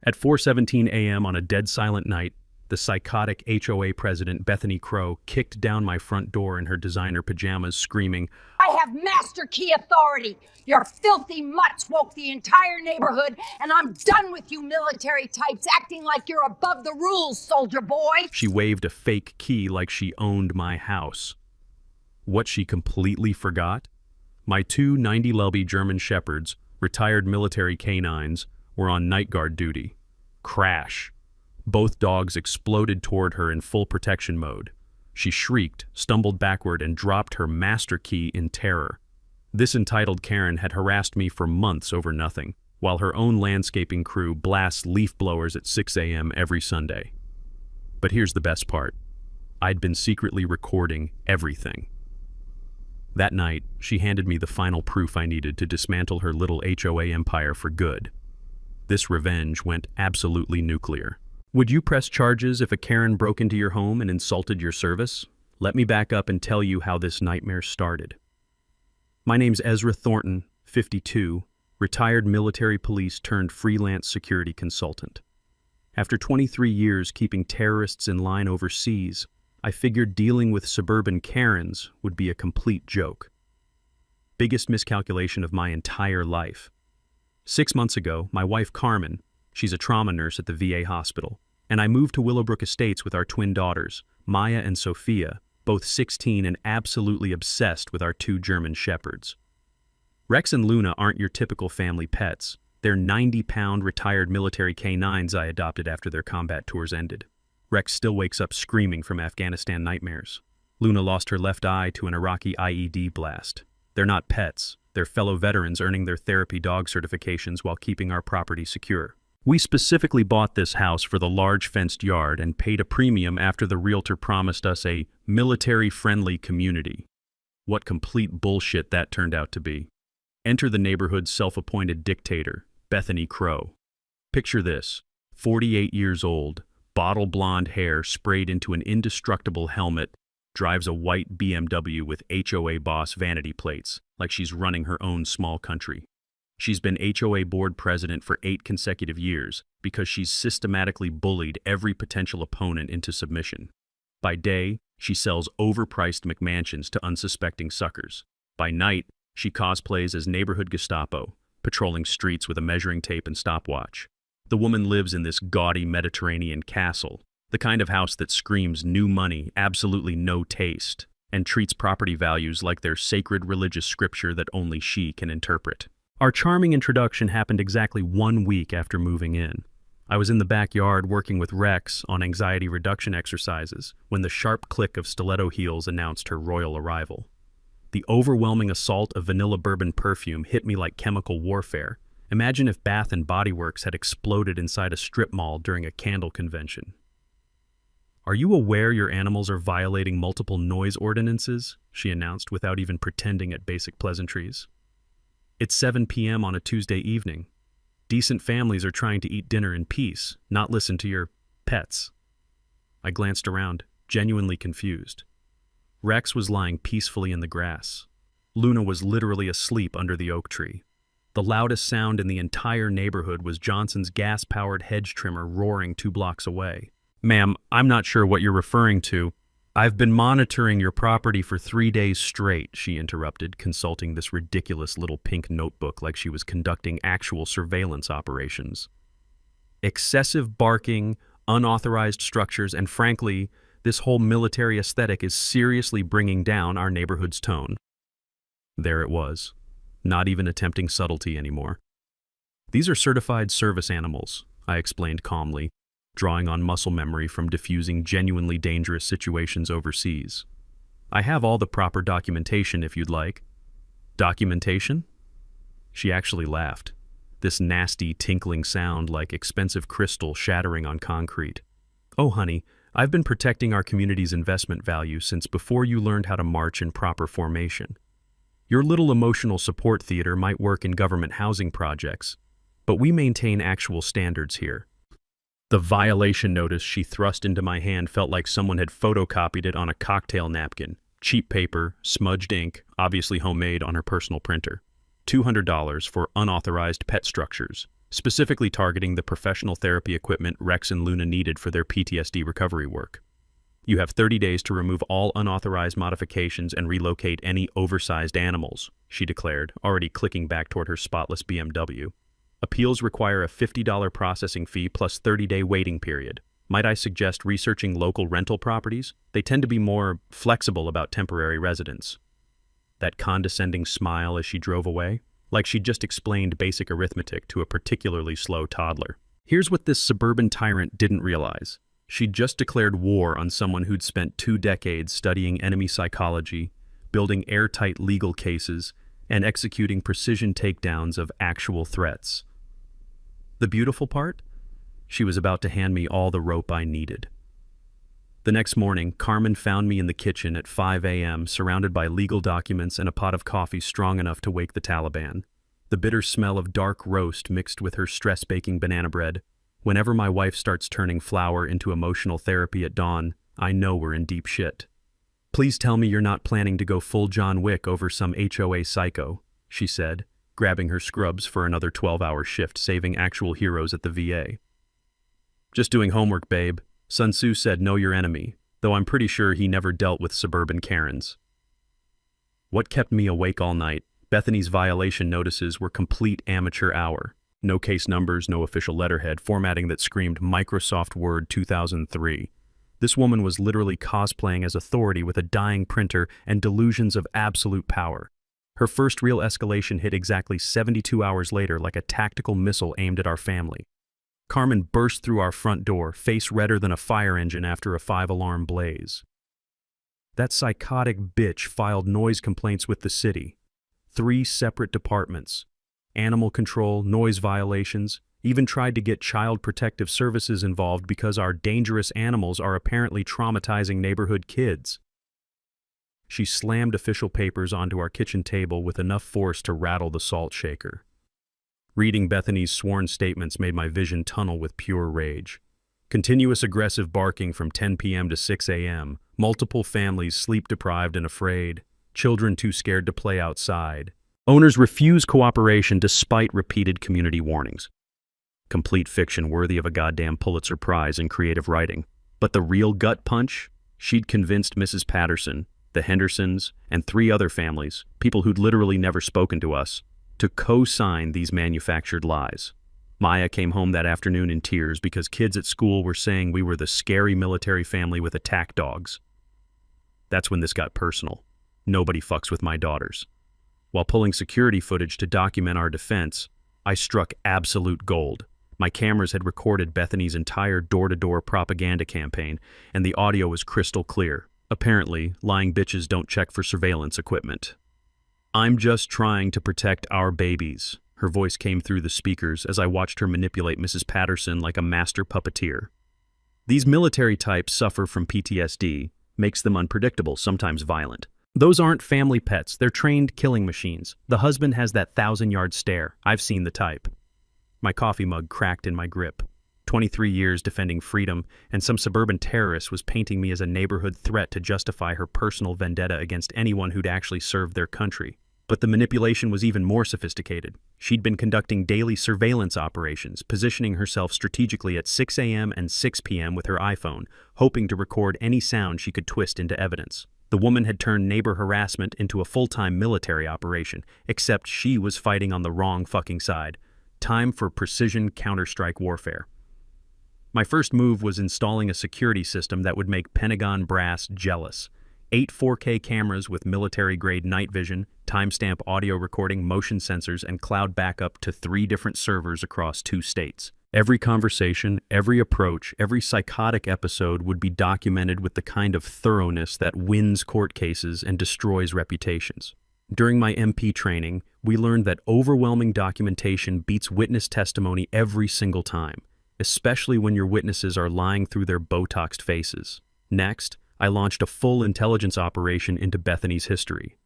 At 4:17 a.m. on a dead silent night, the psychotic HOA president, Bethany Crow, kicked down my front door in her designer pajamas, screaming, "I have master key authority. Your filthy mutts woke the entire neighborhood, and I'm done with you military types acting like you're above the rules, soldier boy." She waved a fake key like she owned my house. What she completely forgot? My two 90-lb German Shepherds, retired military K9s, were on night guard duty. Crash. Both dogs exploded toward her in full protection mode. She shrieked, stumbled backward, and dropped her master key in terror. This entitled Karen had harassed me for months over nothing, while her own landscaping crew blasts leaf blowers at 6 a.m. every Sunday. But here's the best part. I'd been secretly recording everything. That night, she handed me the final proof I needed to dismantle her little HOA empire for good. This revenge went absolutely nuclear. Would you press charges if a Karen broke into your home and insulted your service? Let me back up and tell you how this nightmare started. My name's Ezra Thornton, 52, retired military police turned freelance security consultant. After 23 years keeping terrorists in line overseas, I figured dealing with suburban Karens would be a complete joke. Biggest miscalculation of my entire life. 6 months ago, my wife Carmen, she's a trauma nurse at the VA hospital, and I moved to Willowbrook Estates with our twin daughters, Maya and Sophia, both 16 and absolutely obsessed with our two German Shepherds. Rex and Luna aren't your typical family pets. They're 90-pound retired military K9s I adopted after their combat tours ended. Rex still wakes up screaming from Afghanistan nightmares. Luna lost her left eye to an Iraqi IED blast. They're not pets. They're fellow veterans earning their therapy dog certifications while keeping our property secure. We specifically bought this house for the large fenced yard and paid a premium after the realtor promised us a military-friendly community. What complete bullshit that turned out to be. Enter the neighborhood's self-appointed dictator, Bethany Crow. Picture this, 48 years old, bottle blonde hair sprayed into an indestructible helmet, drives a white BMW with HOA boss vanity plates, like she's running her own small country. She's been HOA board president for 8 consecutive years because she's systematically bullied every potential opponent into submission. By day, she sells overpriced McMansions to unsuspecting suckers. By night, she cosplays as neighborhood Gestapo, patrolling streets with a measuring tape and stopwatch. The woman lives in this gaudy Mediterranean castle, the kind of house that screams new money, absolutely no taste, and treats property values like they're sacred religious scripture that only she can interpret. Our charming introduction happened exactly 1 week after moving in. I was in the backyard working with Rex on anxiety reduction exercises when the sharp click of stiletto heels announced her royal arrival. The overwhelming assault of vanilla bourbon perfume hit me like chemical warfare. Imagine if Bath and Body Works had exploded inside a strip mall during a candle convention. "Are you aware your animals are violating multiple noise ordinances?" she announced without even pretending at basic pleasantries. "It's 7 p.m. on a Tuesday evening. Decent families are trying to eat dinner in peace, not listen to your pets." I glanced around, genuinely confused. Rex was lying peacefully in the grass. Luna was literally asleep under the oak tree. The loudest sound in the entire neighborhood was Johnson's gas-powered hedge trimmer roaring 2 blocks away. "Ma'am, I'm not sure what you're referring to. I've been monitoring your property for 3 days straight," she interrupted, consulting this ridiculous little pink notebook like she was conducting actual surveillance operations. "Excessive barking, unauthorized structures, and frankly, this whole military aesthetic is seriously bringing down our neighborhood's tone." There it was, not even attempting subtlety anymore. "These are certified service animals," I explained calmly, drawing on muscle memory from diffusing genuinely dangerous situations overseas. "I have all the proper documentation if you'd like." "Documentation?" She actually laughed, this nasty tinkling sound like expensive crystal shattering on concrete. "Oh honey, I've been protecting our community's investment value since before you learned how to march in proper formation. Your little emotional support theater might work in government housing projects, but we maintain actual standards here." The violation notice she thrust into my hand felt like someone had photocopied it on a cocktail napkin. Cheap paper, smudged ink, obviously homemade on her personal printer. $200 for unauthorized pet structures. specifically targeting the professional therapy equipment Rex and Luna needed for their PTSD recovery work. You have 30 days to remove all unauthorized modifications and relocate any oversized animals, she declared, already clicking back toward her spotless BMW. Appeals require a $50 processing fee plus 30-day waiting period. Might I suggest researching local rental properties? They tend to be more flexible about temporary residents. That condescending smile as she drove away, like she'd just explained basic arithmetic to a particularly slow toddler. Here's what this suburban tyrant didn't realize. She'd just declared war on someone who'd spent 2 decades studying enemy psychology, building airtight legal cases, and executing precision takedowns of actual threats. The beautiful part? She was about to hand me all the rope I needed. The next morning, Carmen found me in the kitchen at 5 a.m., surrounded by legal documents and a pot of coffee strong enough to wake the Taliban. The bitter smell of dark roast mixed with her stress-baking banana bread. Whenever my wife starts turning flour into emotional therapy at dawn, I know we're in deep shit. Please tell me you're not planning to go full John Wick over some HOA psycho, she said, grabbing her scrubs for another 12-hour shift, saving actual heroes at the VA. Just doing homework, babe. Sun Tzu said know your enemy, though I'm pretty sure he never dealt with suburban Karens. What kept me awake all night? Bethany's violation notices were complete amateur hour. No case numbers, no official letterhead, formatting that screamed Microsoft Word 2003. This woman was literally cosplaying as authority with a dying printer and delusions of absolute power. Her first real escalation hit exactly 72 hours later like a tactical missile aimed at our family. Carmen burst through our front door, face redder than a fire engine after a 5-alarm blaze. That psychotic bitch filed noise complaints with the city. 3 separate departments. Animal control, noise violations, even tried to get Child Protective Services involved because our dangerous animals are apparently traumatizing neighborhood kids. She slammed official papers onto our kitchen table with enough force to rattle the salt shaker. Reading Bethany's sworn statements made my vision tunnel with pure rage. Continuous aggressive barking from 10 p.m. to 6 a.m., multiple families sleep-deprived and afraid, children too scared to play outside. Owners refuse cooperation despite repeated community warnings. Complete fiction worthy of a goddamn Pulitzer Prize in creative writing. But the real gut punch? She'd convinced Mrs. Patterson, the Hendersons, and 3 other families, people who'd literally never spoken to us, to co-sign these manufactured lies. Maya came home that afternoon in tears because kids at school were saying we were the scary military family with attack dogs. That's when this got personal. Nobody fucks with my daughters. While pulling security footage to document our defense, I struck absolute gold. My cameras had recorded Bethany's entire door-to-door propaganda campaign, and the audio was crystal clear. Apparently, lying bitches don't check for surveillance equipment. I'm just trying to protect our babies. Her voice came through the speakers as I watched her manipulate Mrs. Patterson like a master puppeteer. These military types suffer from PTSD, makes them unpredictable, sometimes violent. Those aren't family pets, they're trained killing machines. The husband has that 1,000-yard stare. I've seen the type. My coffee mug cracked in my grip. 23 years defending freedom, and some suburban terrorist was painting me as a neighborhood threat to justify her personal vendetta against anyone who'd actually served their country. But the manipulation was even more sophisticated. She'd been conducting daily surveillance operations, positioning herself strategically at 6 a.m. and 6 p.m. with her iPhone, hoping to record any sound she could twist into evidence. The woman had turned neighbor harassment into a full-time military operation, except she was fighting on the wrong fucking side. Time for precision counter-strike warfare. My first move was installing a security system that would make Pentagon brass jealous. 8 4K cameras with military-grade night vision, timestamp audio recording, motion sensors, and cloud backup to 3 different servers across 2 states. Every conversation, every approach, every psychotic episode would be documented with the kind of thoroughness that wins court cases and destroys reputations. During my MP training, we learned that overwhelming documentation beats witness testimony every single time, especially when your witnesses are lying through their Botoxed faces. Next, I launched a full intelligence operation into Bethany's history.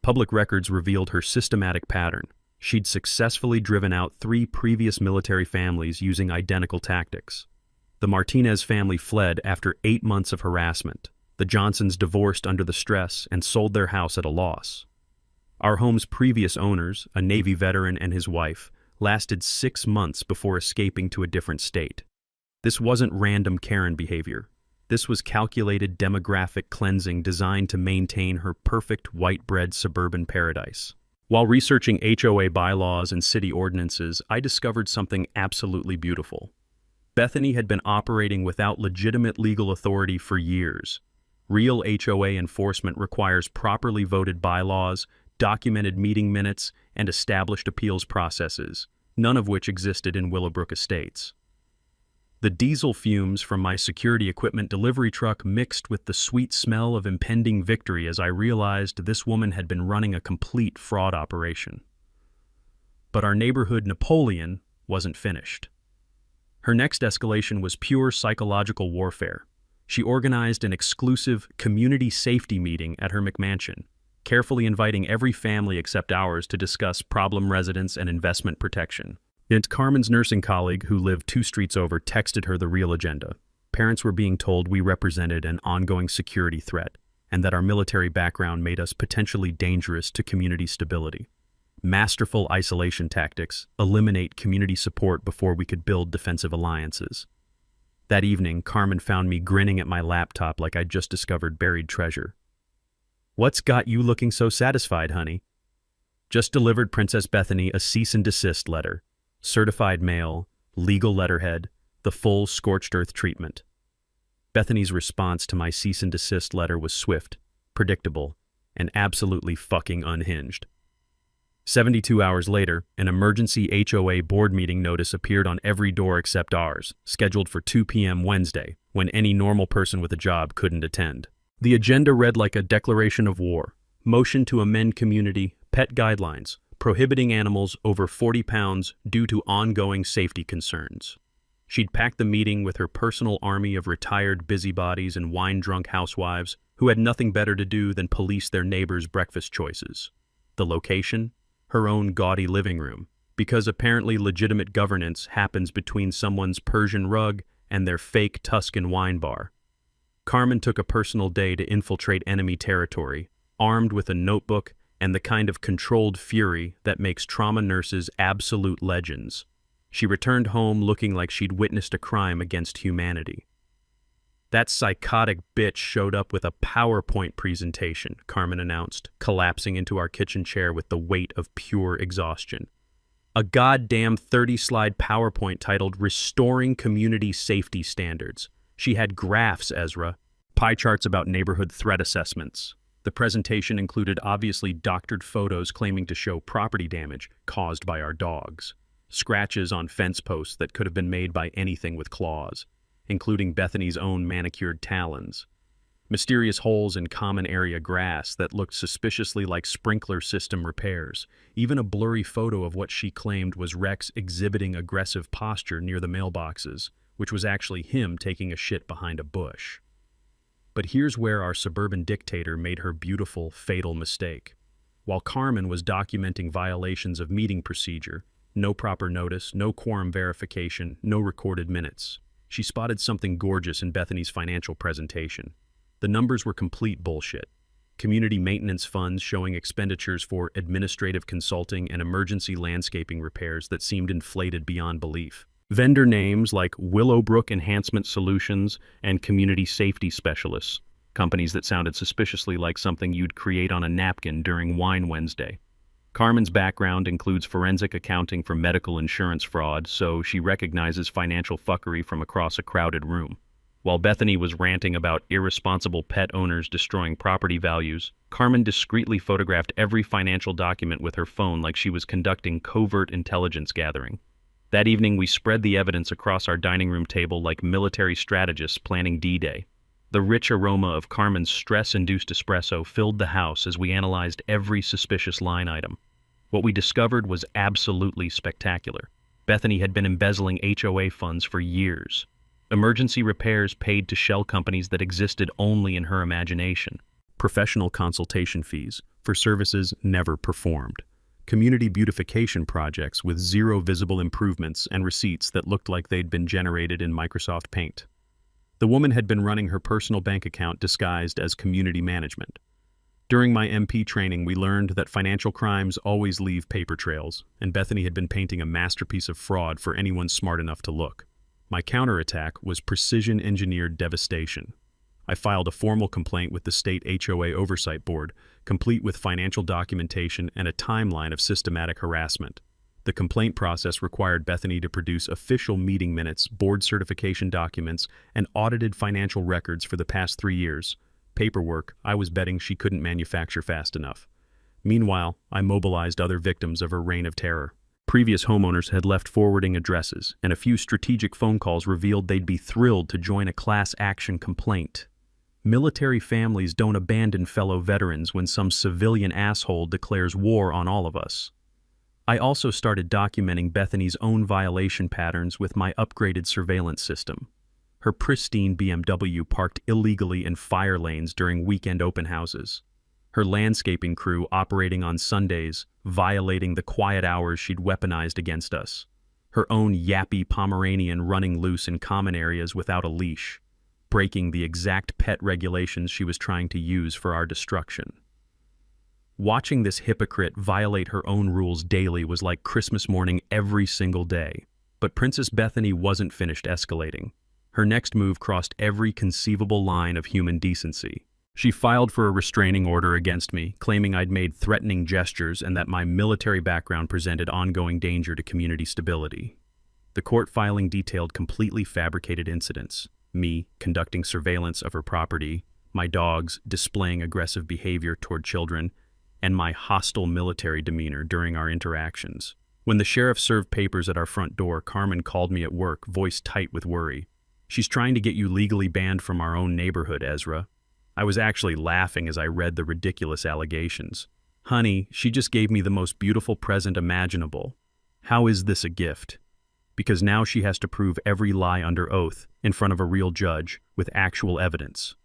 Public records revealed her systematic pattern. She'd successfully driven out 3 previous military families using identical tactics. The Martinez family fled after 8 months of harassment. The Johnsons divorced under the stress and sold their house at a loss. Our home's previous owners, a Navy veteran and his wife, lasted 6 months before escaping to a different state. This wasn't random Karen behavior. This was calculated demographic cleansing designed to maintain her perfect white-bread suburban paradise. While researching HOA bylaws and city ordinances, I discovered something absolutely beautiful. Bethany had been operating without legitimate legal authority for years. Real HOA enforcement requires properly voted bylaws, documented meeting minutes, and established appeals processes, none of which existed in Willowbrook Estates. The diesel fumes from my security equipment delivery truck mixed with the sweet smell of impending victory as I realized this woman had been running a complete fraud operation. But our neighborhood Napoleon wasn't finished. Her next escalation was pure psychological warfare. She organized an exclusive community safety meeting at her McMansion, carefully inviting every family except ours to discuss problem residents and investment protection. Yet Carmen's nursing colleague, who lived 2 streets over, texted her the real agenda. Parents were being told we represented an ongoing security threat, and that our military background made us potentially dangerous to community stability. Masterful isolation tactics eliminate community support before we could build defensive alliances. That evening, Carmen found me grinning at my laptop like I'd just discovered buried treasure. "What's got you looking so satisfied, honey?" "Just delivered Princess Bethany a cease and desist letter. Certified mail, legal letterhead, the full scorched earth treatment." Bethany's response to my cease and desist letter was swift, predictable, and absolutely fucking unhinged. 72 hours later, an emergency HOA board meeting notice appeared on every door except ours, scheduled for 2 p.m. Wednesday, when any normal person with a job couldn't attend. The agenda read like a declaration of war: motion to amend community pet guidelines, prohibiting animals over 40 pounds due to ongoing safety concerns. She'd packed the meeting with her personal army of retired busybodies and wine-drunk housewives who had nothing better to do than police their neighbors' breakfast choices. The location? Her own gaudy living room, because apparently legitimate governance happens between someone's Persian rug and their fake Tuscan wine bar. Carmen took a personal day to infiltrate enemy territory, armed with a notebook and the kind of controlled fury that makes trauma nurses absolute legends. She returned home looking like she'd witnessed a crime against humanity. "That psychotic bitch showed up with a PowerPoint presentation," Carmen announced, collapsing into our kitchen chair with the weight of pure exhaustion. "A goddamn 30-slide PowerPoint titled Restoring Community Safety Standards. She had graphs, Ezra, pie charts about neighborhood threat assessments. The presentation included obviously doctored photos claiming to show property damage caused by our dogs, scratches on fence posts that could have been made by anything with claws, including Bethany's own manicured talons, mysterious holes in common area grass that looked suspiciously like sprinkler system repairs, even a blurry photo of what she claimed was Rex exhibiting aggressive posture near the mailboxes, which was actually him taking a shit behind a bush. But here's where our suburban dictator made her beautiful, fatal mistake. While Carmen was documenting violations of meeting procedure, no proper notice, no quorum verification, no recorded minutes, she spotted something gorgeous in Bethany's financial presentation. The numbers were complete bullshit. Community maintenance funds showing expenditures for administrative consulting and emergency landscaping repairs that seemed inflated beyond belief. Vendor names like Willowbrook Enhancement Solutions and Community Safety Specialists, companies that sounded suspiciously like something you'd create on a napkin during Wine Wednesday. Carmen's background includes forensic accounting for medical insurance fraud, so she recognizes financial fuckery from across a crowded room. While Bethany was ranting about irresponsible pet owners destroying property values, Carmen discreetly photographed every financial document with her phone like she was conducting covert intelligence gathering. That evening, we spread the evidence across our dining room table like military strategists planning D-Day. The rich aroma of Carmen's stress-induced espresso filled the house as we analyzed every suspicious line item. What we discovered was absolutely spectacular. Bethany had been embezzling HOA funds for years. Emergency repairs paid to shell companies that existed only in her imagination. Professional consultation fees for services never performed. Community beautification projects with zero visible improvements and receipts that looked like they'd been generated in Microsoft Paint. The woman had been running her personal bank account disguised as community management. During my MP training, we learned that financial crimes always leave paper trails, and Bethany had been painting a masterpiece of fraud for anyone smart enough to look. My counterattack was precision-engineered devastation. I filed a formal complaint with the state HOA Oversight Board, complete with financial documentation and a timeline of systematic harassment. The complaint process required Bethany to produce official meeting minutes, board certification documents, and audited financial records for the past 3 years. Paperwork I was betting she couldn't manufacture fast enough. Meanwhile, I mobilized other victims of her reign of terror. Previous homeowners had left forwarding addresses, and a few strategic phone calls revealed they'd be thrilled to join a class action complaint. Military families don't abandon fellow veterans when some civilian asshole declares war on all of us. I also started documenting Bethany's own violation patterns with my upgraded surveillance system. Her pristine BMW parked illegally in fire lanes during weekend open houses. Her landscaping crew operating on Sundays, violating the quiet hours she'd weaponized against us. Her own yappy Pomeranian running loose in common areas without a leash, breaking the exact pet regulations she was trying to use for our destruction. Watching this hypocrite violate her own rules daily was like Christmas morning every single day. But Princess Bethany wasn't finished escalating. Her next move crossed every conceivable line of human decency. She filed for a restraining order against me, claiming I'd made threatening gestures and that my military background presented ongoing danger to community stability. The court filing detailed completely fabricated incidents, me conducting surveillance of her property, my dogs displaying aggressive behavior toward children, and my hostile military demeanor during our interactions. When the sheriff served papers at our front door, Carmen called me at work, voice tight with worry. "She's trying to get you legally banned from our own neighborhood, Ezra." I was actually laughing as I read the ridiculous allegations. "Honey, she just gave me the most beautiful present imaginable. How is this a gift?" Because now she has to prove every lie under oath in front of a real judge with actual evidence.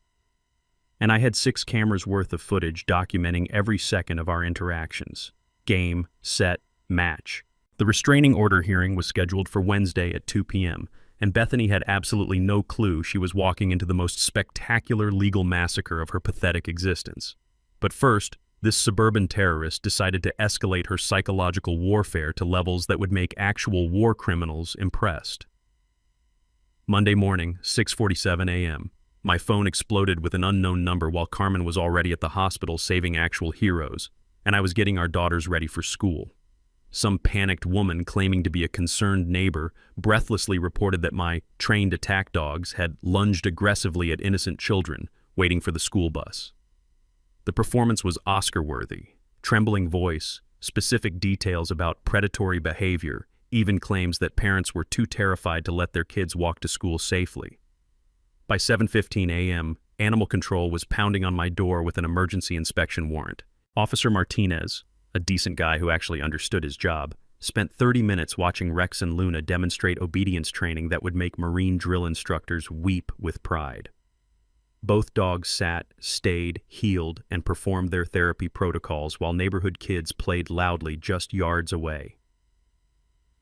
And I had 6 cameras worth of footage documenting every second of our interactions. Game, set, match. The restraining order hearing was scheduled for Wednesday at 2 p.m., and Bethany had absolutely no clue she was walking into the most spectacular legal massacre of her pathetic existence. But first, this suburban terrorist decided to escalate her psychological warfare to levels that would make actual war criminals impressed. Monday morning, 6:47 a.m. My phone exploded with an unknown number while Carmen was already at the hospital saving actual heroes, and I was getting our daughters ready for school. Some panicked woman claiming to be a concerned neighbor breathlessly reported that my trained attack dogs had lunged aggressively at innocent children waiting for the school bus. The performance was Oscar-worthy. Trembling voice, specific details about predatory behavior, even claims that parents were too terrified to let their kids walk to school safely. By 7:15 a.m., Animal Control was pounding on my door with an emergency inspection warrant. Officer Martinez, a decent guy who actually understood his job, spent 30 minutes watching Rex and Luna demonstrate obedience training that would make Marine drill instructors weep with pride. Both dogs sat, stayed, healed, and performed their therapy protocols while neighborhood kids played loudly just yards away.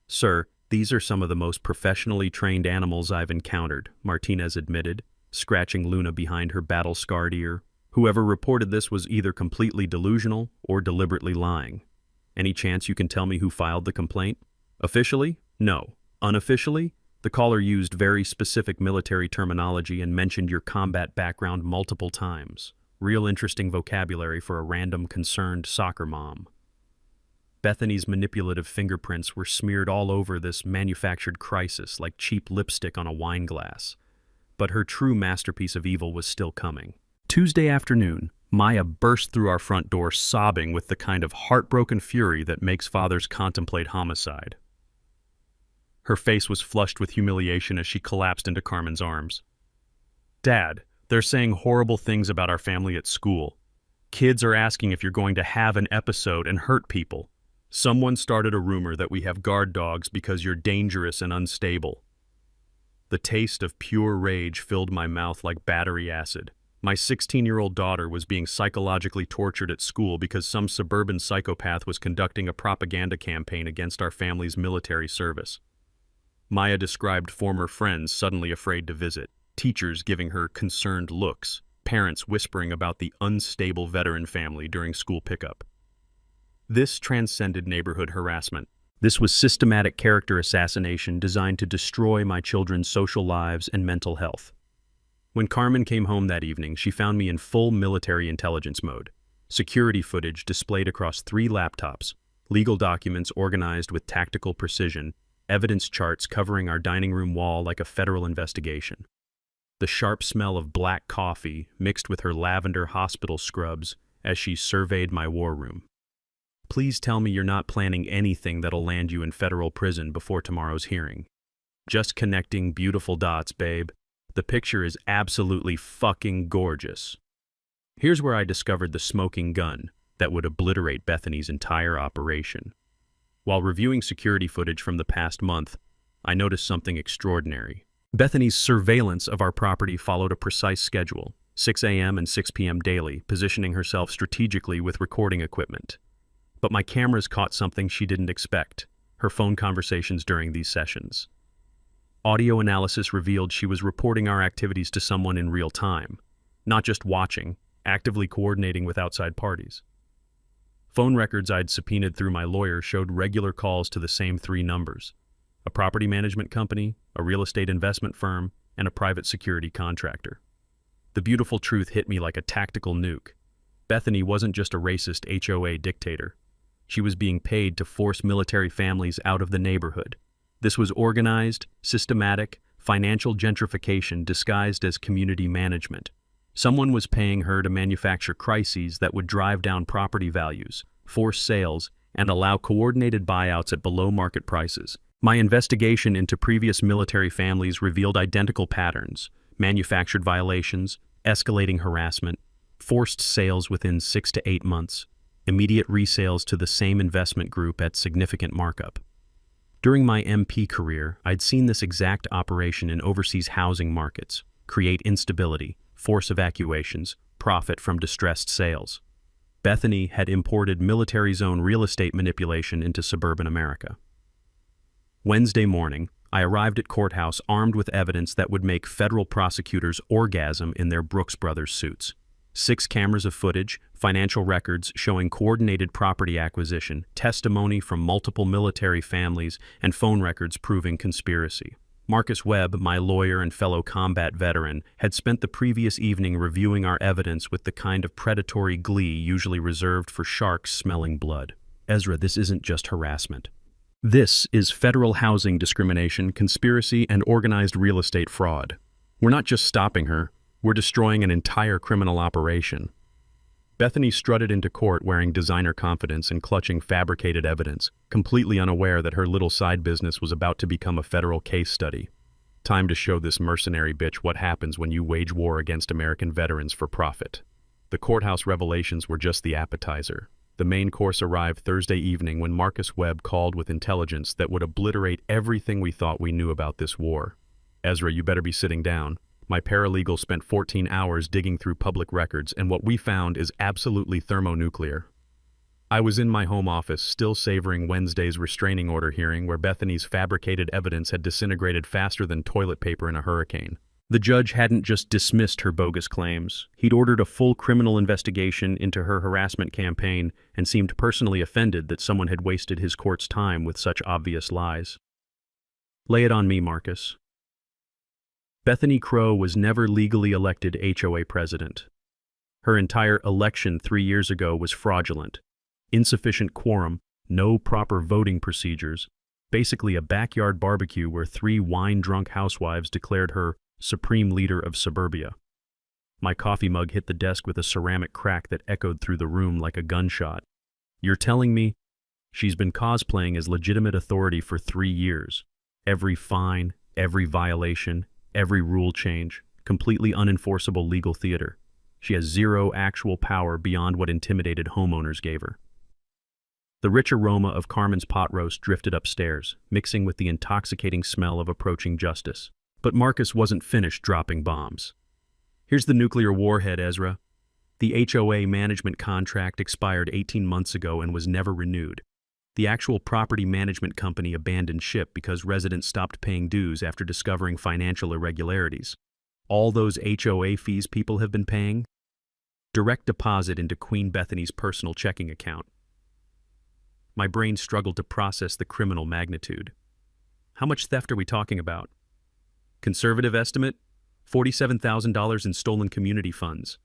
"Sir, these are some of the most professionally trained animals I've encountered," Martinez admitted, scratching Luna behind her battle-scarred ear. "Whoever reported this was either completely delusional or deliberately lying. Any chance you can tell me who filed the complaint?" "Officially? No. Unofficially? The caller used very specific military terminology and mentioned your combat background multiple times. Real interesting vocabulary for a random concerned soccer mom." Bethany's manipulative fingerprints were smeared all over this manufactured crisis like cheap lipstick on a wine glass. But her true masterpiece of evil was still coming. Tuesday afternoon, Maya burst through our front door sobbing with the kind of heartbroken fury that makes fathers contemplate homicide. Her face was flushed with humiliation as she collapsed into Carmen's arms. "Dad, they're saying horrible things about our family at school. Kids are asking if you're going to have an episode and hurt people. Someone started a rumor that we have guard dogs because you're dangerous and unstable." The taste of pure rage filled my mouth like battery acid. My 16-year-old daughter was being psychologically tortured at school because some suburban psychopath was conducting a propaganda campaign against our family's military service. Maya described former friends suddenly afraid to visit, teachers giving her concerned looks, parents whispering about the unstable veteran family during school pickup. This transcended neighborhood harassment. This was systematic character assassination designed to destroy my children's social lives and mental health. When Carmen came home that evening, she found me in full military intelligence mode. Security footage displayed across 3 laptops, legal documents organized with tactical precision, evidence charts covering our dining room wall like a federal investigation. The sharp smell of black coffee mixed with her lavender hospital scrubs as she surveyed my war room. Please tell me you're not planning anything that'll land you in federal prison before tomorrow's hearing. Just connecting beautiful dots, babe. The picture is absolutely fucking gorgeous. Here's where I discovered the smoking gun that would obliterate Bethany's entire operation. While reviewing security footage from the past month, I noticed something extraordinary. Bethany's surveillance of our property followed a precise schedule, 6 a.m. and 6 p.m. daily, positioning herself strategically with recording equipment. But my cameras caught something she didn't expect: her phone conversations during these sessions. Audio analysis revealed she was reporting our activities to someone in real time, not just watching, actively coordinating with outside parties. Phone records I'd subpoenaed through my lawyer showed regular calls to the same 3 numbers: a property management company, a real estate investment firm, and a private security contractor. The beautiful truth hit me like a tactical nuke. Bethany wasn't just a racist HOA dictator. She was being paid to force military families out of the neighborhood. This was organized, systematic, financial gentrification disguised as community management. Someone was paying her to manufacture crises that would drive down property values, force sales, and allow coordinated buyouts at below-market prices. My investigation into previous military families revealed identical patterns: manufactured violations, escalating harassment, forced sales within 6 to 8 months, immediate resales to the same investment group at significant markup. During my MP career, I'd seen this exact operation in overseas housing markets: create instability, force evacuations, profit from distressed sales. Bethany had imported military zone real estate manipulation into suburban America. Wednesday morning, I arrived at courthouse armed with evidence that would make federal prosecutors orgasm in their Brooks Brothers suits. 6 cameras of footage, financial records showing coordinated property acquisition, testimony from multiple military families, and phone records proving conspiracy. Marcus Webb, my lawyer and fellow combat veteran, had spent the previous evening reviewing our evidence with the kind of predatory glee usually reserved for sharks smelling blood. Ezra, this isn't just harassment. This is federal housing discrimination, conspiracy, and organized real estate fraud. We're not just stopping her, we're destroying an entire criminal operation. Bethany strutted into court wearing designer confidence and clutching fabricated evidence, completely unaware that her little side business was about to become a federal case study. Time to show this mercenary bitch what happens when you wage war against American veterans for profit. The courthouse revelations were just the appetizer. The main course arrived Thursday evening when Marcus Webb called with intelligence that would obliterate everything we thought we knew about this war. Ezra, you better be sitting down. My paralegal spent 14 hours digging through public records, and what we found is absolutely thermonuclear. I was in my home office, still savoring Wednesday's restraining order hearing where Bethany's fabricated evidence had disintegrated faster than toilet paper in a hurricane. The judge hadn't just dismissed her bogus claims. He'd ordered a full criminal investigation into her harassment campaign and seemed personally offended that someone had wasted his court's time with such obvious lies. Lay it on me, Marcus. Bethany Crow was never legally elected HOA president. Her entire election 3 years ago was fraudulent. Insufficient quorum, no proper voting procedures, basically a backyard barbecue where 3 wine-drunk housewives declared her supreme leader of suburbia. My coffee mug hit the desk with a ceramic crack that echoed through the room like a gunshot. You're telling me she's been cosplaying as legitimate authority for 3 years? Every fine, every violation, every rule change, completely unenforceable legal theater. She has zero actual power beyond what intimidated homeowners gave her. The rich aroma of Carmen's pot roast drifted upstairs, mixing with the intoxicating smell of approaching justice. But Marcus wasn't finished dropping bombs. Here's the nuclear warhead, Ezra. The HOA management contract expired 18 months ago and was never renewed. The actual property management company abandoned ship because residents stopped paying dues after discovering financial irregularities. All those HOA fees people have been paying? Direct deposit into Queen Bethany's personal checking account. My brain struggled to process the criminal magnitude. How much theft are we talking about? Conservative estimate? $47,000 in stolen community funds.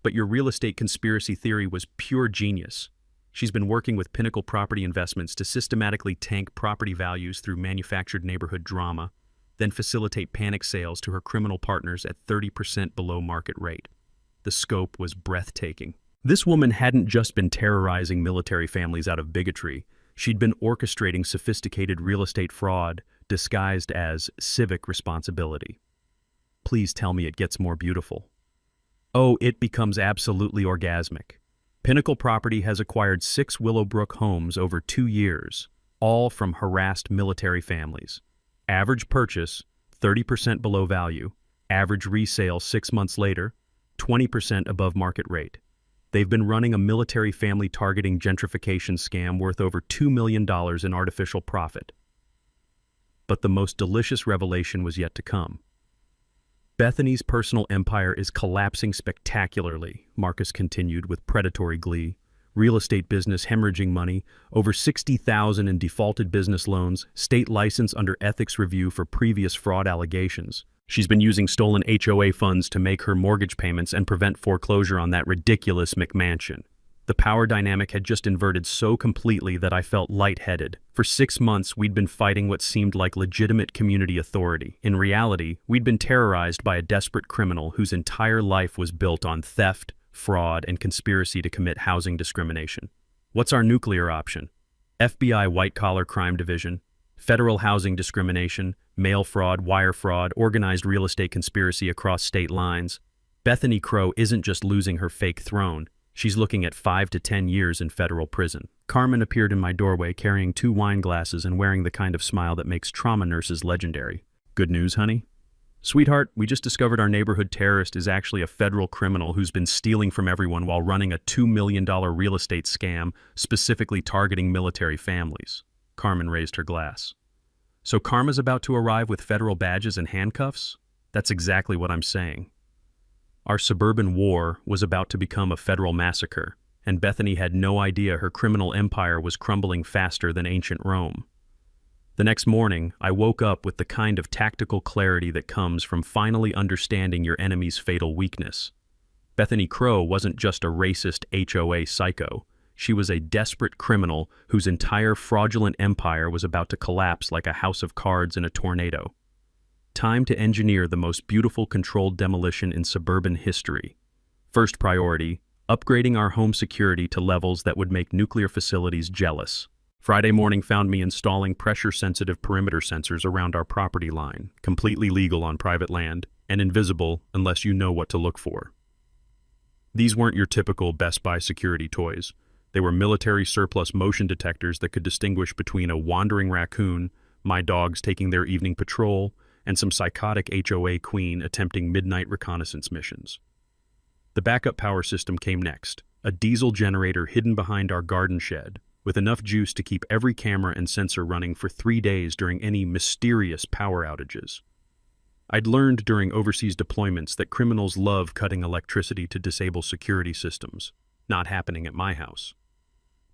But your real estate conspiracy theory was pure genius. She's been working with Pinnacle Property Investments to systematically tank property values through manufactured neighborhood drama, then facilitate panic sales to her criminal partners at 30% below market rate. The scope was breathtaking. This woman hadn't just been terrorizing military families out of bigotry. She'd been orchestrating sophisticated real estate fraud disguised as civic responsibility. Please tell me it gets more beautiful. Oh, it becomes absolutely orgasmic. Pinnacle Property has acquired 6 Willowbrook homes over 2 years, all from harassed military families. Average purchase, 30% below value. Average resale 6 months later, 20% above market rate. They've been running a military family targeting gentrification scam worth over $2 million in artificial profit. But the most delicious revelation was yet to come. Bethany's personal empire is collapsing spectacularly, Marcus continued with predatory glee. Real estate business hemorrhaging money, over $60,000 in defaulted business loans, state license under ethics review for previous fraud allegations. She's been using stolen HOA funds to make her mortgage payments and prevent foreclosure on that ridiculous McMansion. The power dynamic had just inverted so completely that I felt lightheaded. For 6 months, we'd been fighting what seemed like legitimate community authority. In reality, we'd been terrorized by a desperate criminal whose entire life was built on theft, fraud, and conspiracy to commit housing discrimination. What's our nuclear option? FBI white-collar crime division, federal housing discrimination, mail fraud, wire fraud, organized real estate conspiracy across state lines. Bethany Crow isn't just losing her fake throne. She's looking at 5 to 10 years in federal prison. Carmen appeared in my doorway carrying 2 wine glasses and wearing the kind of smile that makes trauma nurses legendary. Good news, honey? Sweetheart, we just discovered our neighborhood terrorist is actually a federal criminal who's been stealing from everyone while running a $2 million real estate scam specifically targeting military families. Carmen raised her glass. So Karma's about to arrive with federal badges and handcuffs? That's exactly what I'm saying. Our suburban war was about to become a federal massacre, and Bethany had no idea her criminal empire was crumbling faster than ancient Rome. The next morning, I woke up with the kind of tactical clarity that comes from finally understanding your enemy's fatal weakness. Bethany Crow wasn't just a racist HOA psycho. She was a desperate criminal whose entire fraudulent empire was about to collapse like a house of cards in a tornado. Time to engineer the most beautiful controlled demolition in suburban history. First priority, upgrading our home security to levels that would make nuclear facilities jealous. Friday morning found me installing pressure-sensitive perimeter sensors around our property line, completely legal on private land, and invisible unless you know what to look for. These weren't your typical Best Buy security toys. They were military surplus motion detectors that could distinguish between a wandering raccoon, my dogs taking their evening patrol, and some psychotic HOA queen attempting midnight reconnaissance missions. The backup power system came next, a diesel generator hidden behind our garden shed, with enough juice to keep every camera and sensor running for 3 days during any mysterious power outages. I'd learned during overseas deployments that criminals love cutting electricity to disable security systems, not happening at my house.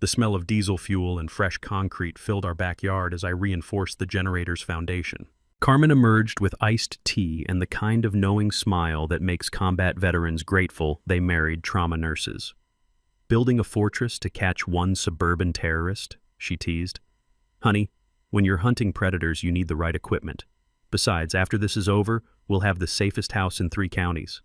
The smell of diesel fuel and fresh concrete filled our backyard as I reinforced the generator's foundation. Carmen emerged with iced tea and the kind of knowing smile that makes combat veterans grateful they married trauma nurses. Building a fortress to catch one suburban terrorist, she teased. Honey, when you're hunting predators, you need the right equipment. Besides, after this is over, we'll have the safest house in 3 counties.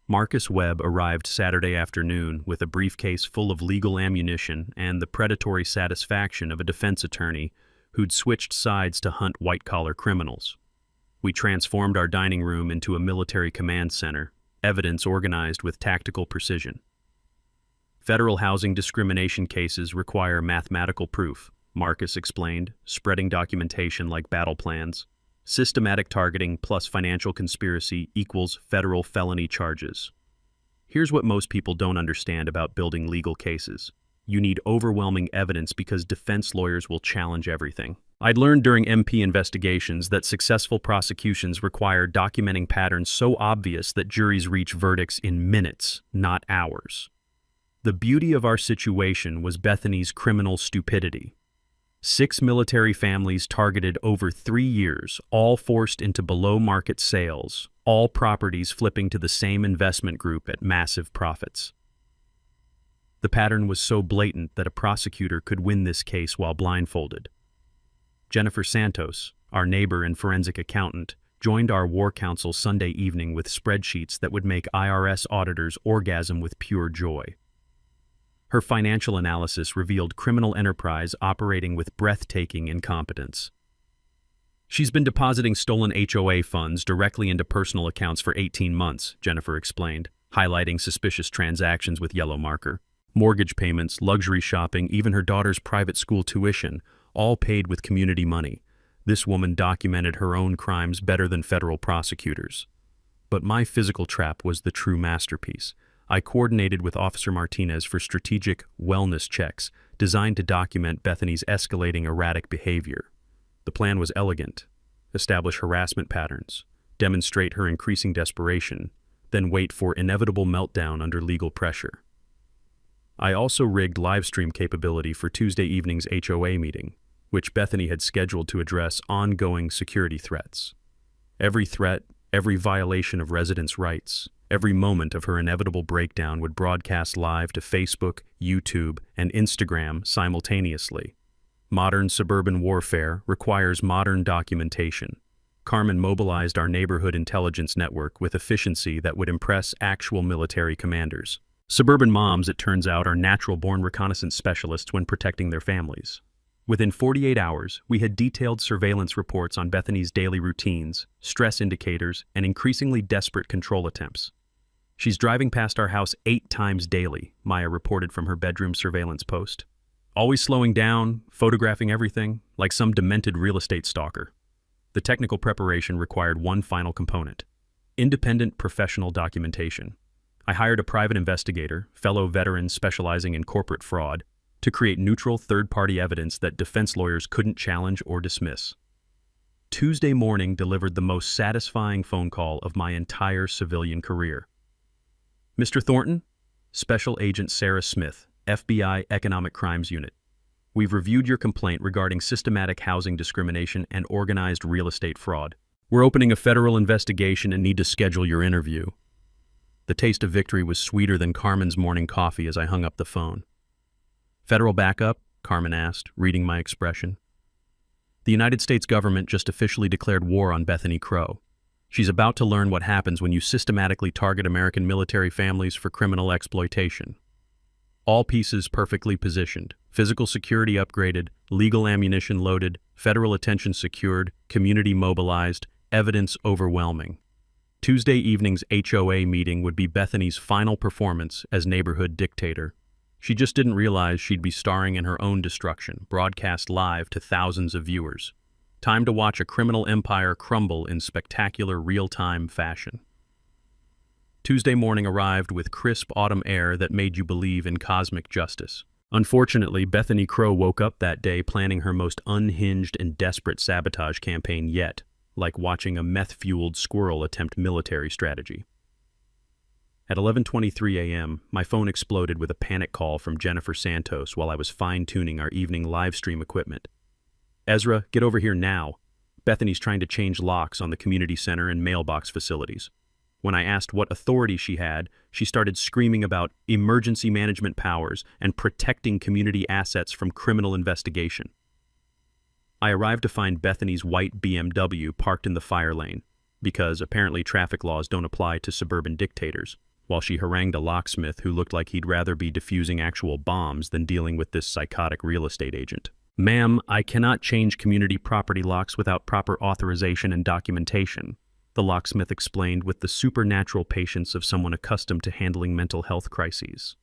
Marcus Webb arrived Saturday afternoon with a briefcase full of legal ammunition and the predatory satisfaction of a defense attorney who'd switched sides to hunt white-collar criminals. We transformed our dining room into a military command center, evidence organized with tactical precision. Federal housing discrimination cases require mathematical proof, Marcus explained, spreading documentation like battle plans. Systematic targeting plus financial conspiracy equals federal felony charges. Here's what most people don't understand about building legal cases. You need overwhelming evidence because defense lawyers will challenge everything. I'd learned during MP investigations that successful prosecutions require documenting patterns so obvious that juries reach verdicts in minutes, not hours. The beauty of our situation was Bethany's criminal stupidity. 6 military families targeted over 3 years, all forced into below-market sales, all properties flipping to the same investment group at massive profits. The pattern was so blatant that a prosecutor could win this case while blindfolded. Jennifer Santos, our neighbor and forensic accountant, joined our war council Sunday evening with spreadsheets that would make IRS auditors orgasm with pure joy. Her financial analysis revealed criminal enterprise operating with breathtaking incompetence. She's been depositing stolen HOA funds directly into personal accounts for 18 months, Jennifer explained, highlighting suspicious transactions with yellow marker. Mortgage payments, luxury shopping, even her daughter's private school tuition, all paid with community money. This woman documented her own crimes better than federal prosecutors. But my physical trap was the true masterpiece. I coordinated with Officer Martinez for strategic wellness checks designed to document Bethany's escalating erratic behavior. The plan was elegant: establish harassment patterns, demonstrate her increasing desperation, then wait for inevitable meltdown under legal pressure. I also rigged livestream capability for Tuesday evening's HOA meeting, which Bethany had scheduled to address ongoing security threats. Every threat, every violation of residents' rights, every moment of her inevitable breakdown would broadcast live to Facebook, YouTube, and Instagram simultaneously. Modern suburban warfare requires modern documentation. Carmen mobilized our neighborhood intelligence network with efficiency that would impress actual military commanders. Suburban moms, it turns out, are natural-born reconnaissance specialists when protecting their families. Within 48 hours, we had detailed surveillance reports on Bethany's daily routines, stress indicators, and increasingly desperate control attempts. She's driving past our house 8 times daily, Maya reported from her bedroom surveillance post. Always slowing down, photographing everything, like some demented real estate stalker. The technical preparation required one final component: independent professional documentation. I hired a private investigator, fellow veteran specializing in corporate fraud, to create neutral third-party evidence that defense lawyers couldn't challenge or dismiss. Tuesday morning delivered the most satisfying phone call of my entire civilian career. Mr. Thornton, Special Agent Sarah Smith, FBI Economic Crimes Unit. We've reviewed your complaint regarding systematic housing discrimination and organized real estate fraud. We're opening a federal investigation and need to schedule your interview. The taste of victory was sweeter than Carmen's morning coffee as I hung up the phone. Federal backup? Carmen asked, reading my expression. The United States government just officially declared war on Bethany Crow. She's about to learn what happens when you systematically target American military families for criminal exploitation. All pieces perfectly positioned, physical security upgraded, legal ammunition loaded, federal attention secured, community mobilized, evidence overwhelming. Tuesday evening's HOA meeting would be Bethany's final performance as neighborhood dictator. She just didn't realize she'd be starring in her own destruction, broadcast live to thousands of viewers. Time to watch a criminal empire crumble in spectacular real-time fashion. Tuesday morning arrived with crisp autumn air that made you believe in cosmic justice. Unfortunately, Bethany Crow woke up that day planning her most unhinged and desperate sabotage campaign yet, like watching a meth-fueled squirrel attempt military strategy. At 11:23 a.m., my phone exploded with a panic call from Jennifer Santos while I was fine-tuning our evening live-stream equipment. Ezra, get over here now. Bethany's trying to change locks on the community center and mailbox facilities. When I asked what authority she had, she started screaming about emergency management powers and protecting community assets from criminal investigation. I arrived to find Bethany's white BMW parked in the fire lane, because apparently traffic laws don't apply to suburban dictators, while she harangued a locksmith who looked like he'd rather be defusing actual bombs than dealing with this psychotic real estate agent. Ma'am, I cannot change community property locks without proper authorization and documentation, the locksmith explained with the supernatural patience of someone accustomed to handling mental health crises.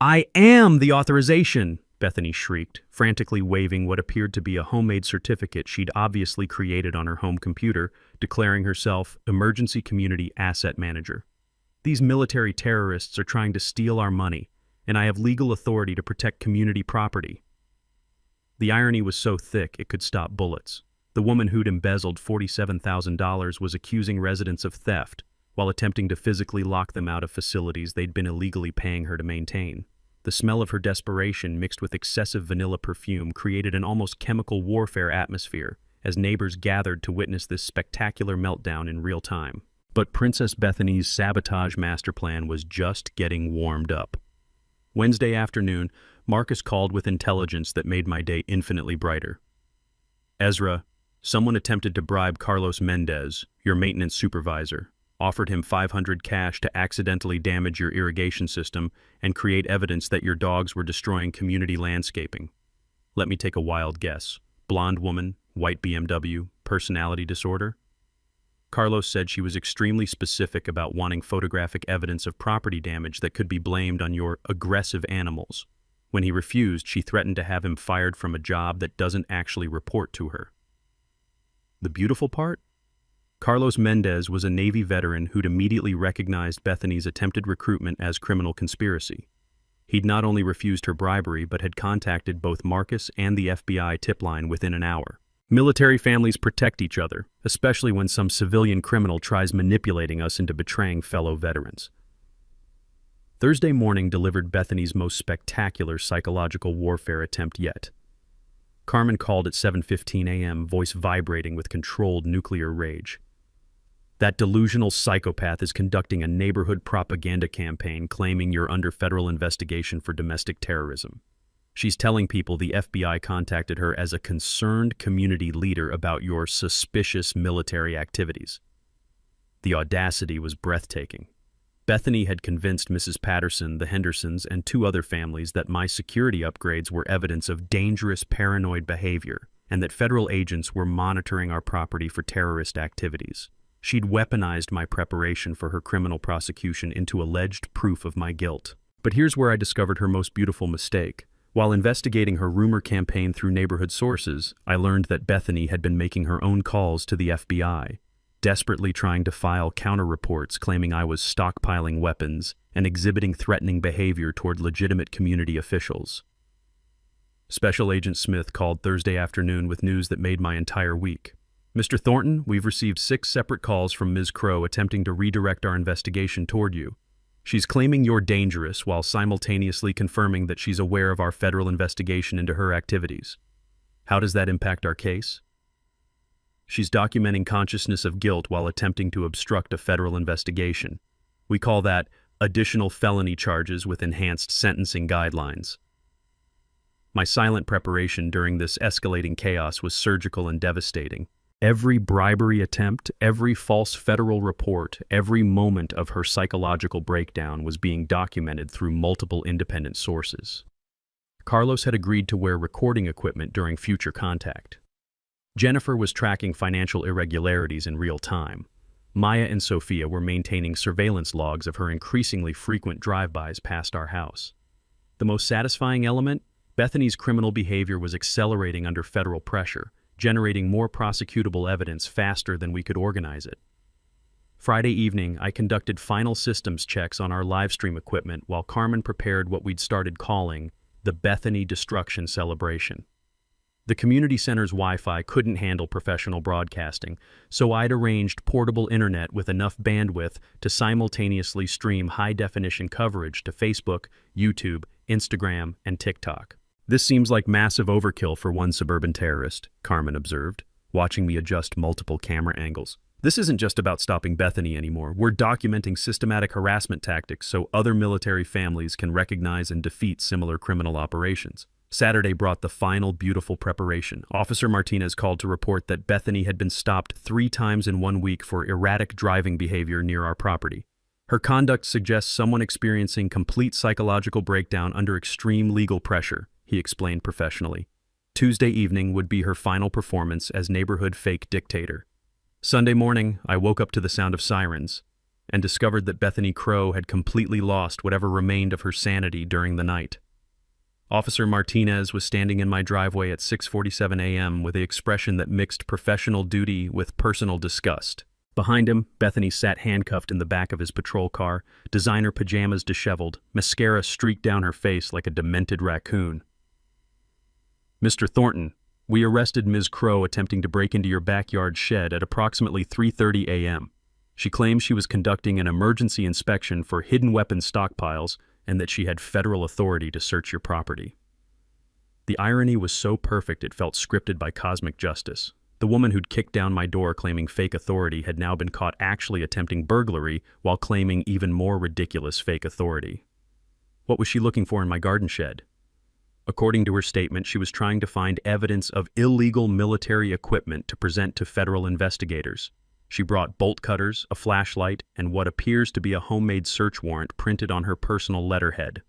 I am the authorization, Bethany shrieked, frantically waving what appeared to be a homemade certificate she'd obviously created on her home computer, declaring herself Emergency Community Asset Manager. These military terrorists are trying to steal our money, and I have legal authority to protect community property. The irony was so thick it could stop bullets. The woman who'd embezzled $47,000 was accusing residents of theft while attempting to physically lock them out of facilities they'd been illegally paying her to maintain. The smell of her desperation mixed with excessive vanilla perfume created an almost chemical warfare atmosphere as neighbors gathered to witness this spectacular meltdown in real time. But Princess Bethany's sabotage master plan was just getting warmed up. Wednesday afternoon, Marcus called with intelligence that made my day infinitely brighter. Ezra, someone attempted to bribe Carlos Mendez, your maintenance supervisor, offered him $500 cash to accidentally damage your irrigation system and create evidence that your dogs were destroying community landscaping. Let me take a wild guess. Blonde woman, white BMW, personality disorder? Carlos said she was extremely specific about wanting photographic evidence of property damage that could be blamed on your aggressive animals. When he refused, she threatened to have him fired from a job that doesn't actually report to her. The beautiful part? Carlos Mendez was a Navy veteran who'd immediately recognized Bethany's attempted recruitment as criminal conspiracy. He'd not only refused her bribery, but had contacted both Marcus and the FBI tip line within an hour. Military families protect each other, especially when some civilian criminal tries manipulating us into betraying fellow veterans. Thursday morning delivered Bethany's most spectacular psychological warfare attempt yet. Carmen called at 7:15 a.m., voice vibrating with controlled nuclear rage. That delusional psychopath is conducting a neighborhood propaganda campaign claiming you're under federal investigation for domestic terrorism. She's telling people the FBI contacted her as a concerned community leader about your suspicious military activities. The audacity was breathtaking. Bethany had convinced Mrs. Patterson, the Hendersons, and 2 other families that my security upgrades were evidence of dangerous paranoid behavior and that federal agents were monitoring our property for terrorist activities. She'd weaponized my preparation for her criminal prosecution into alleged proof of my guilt. But here's where I discovered her most beautiful mistake. While investigating her rumor campaign through neighborhood sources, I learned that Bethany had been making her own calls to the FBI, desperately trying to file counter-reports claiming I was stockpiling weapons and exhibiting threatening behavior toward legitimate community officials. Special Agent Smith called Thursday afternoon with news that made my entire week. Mr. Thornton, we've received 6 separate calls from Ms. Crow attempting to redirect our investigation toward you. She's claiming you're dangerous while simultaneously confirming that she's aware of our federal investigation into her activities. How does that impact our case? She's documenting consciousness of guilt while attempting to obstruct a federal investigation. We call that additional felony charges with enhanced sentencing guidelines. My silent preparation during this escalating chaos was surgical and devastating. Every bribery attempt, every false federal report, every moment of her psychological breakdown was being documented through multiple independent sources. Carlos had agreed to wear recording equipment during future contact. Jennifer was tracking financial irregularities in real time. Maya and Sophia were maintaining surveillance logs of her increasingly frequent drive-bys past our house. The most satisfying element? Bethany's criminal behavior was accelerating under federal pressure, generating more prosecutable evidence faster than we could organize it. Friday evening, I conducted final systems checks on our live stream equipment while Carmen prepared what we'd started calling the Bethany Destruction Celebration. The community center's Wi-Fi couldn't handle professional broadcasting, so I'd arranged portable internet with enough bandwidth to simultaneously stream high-definition coverage to Facebook, YouTube, Instagram, and TikTok. This seems like massive overkill for one suburban terrorist, Carmen observed, watching me adjust multiple camera angles. This isn't just about stopping Bethany anymore. We're documenting systematic harassment tactics so other military families can recognize and defeat similar criminal operations. Saturday brought the final beautiful preparation. Officer Martinez called to report that Bethany had been stopped 3 times in 1 week for erratic driving behavior near our property. Her conduct suggests someone experiencing complete psychological breakdown under extreme legal pressure, he explained professionally. Tuesday evening would be her final performance as neighborhood fake dictator. Sunday morning, I woke up to the sound of sirens and discovered that Bethany Crow had completely lost whatever remained of her sanity during the night. Officer Martinez was standing in my driveway at 6:47 a.m. with the expression that mixed professional duty with personal disgust. Behind him, Bethany sat handcuffed in the back of his patrol car, designer pajamas disheveled, mascara streaked down her face like a demented raccoon. Mr. Thornton, we arrested Ms. Crow attempting to break into your backyard shed at approximately 3:30 a.m. She claims she was conducting an emergency inspection for hidden weapons stockpiles and that she had federal authority to search your property. The irony was so perfect it felt scripted by cosmic justice. The woman who'd kicked down my door claiming fake authority had now been caught actually attempting burglary while claiming even more ridiculous fake authority. What was she looking for in my garden shed? According to her statement, she was trying to find evidence of illegal military equipment to present to federal investigators. She brought bolt cutters, a flashlight, and what appears to be a homemade search warrant printed on her personal letterhead.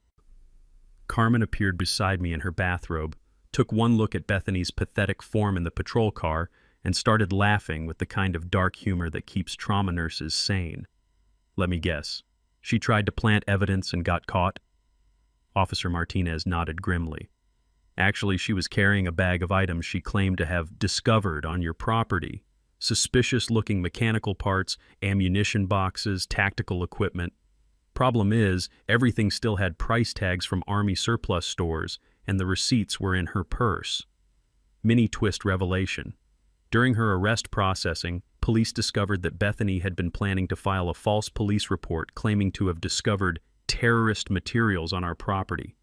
Carmen appeared beside me in her bathrobe, took one look at Bethany's pathetic form in the patrol car, and started laughing with the kind of dark humor that keeps trauma nurses sane. Let me guess. She tried to plant evidence and got caught? Officer Martinez nodded grimly. Actually, she was carrying a bag of items she claimed to have discovered on your property. Suspicious-looking mechanical parts, ammunition boxes, tactical equipment. Problem is, everything still had price tags from Army surplus stores, and the receipts were in her purse. Mini-twist revelation. During her arrest processing, police discovered that Bethany had been planning to file a false police report claiming to have discovered terrorist materials on our property.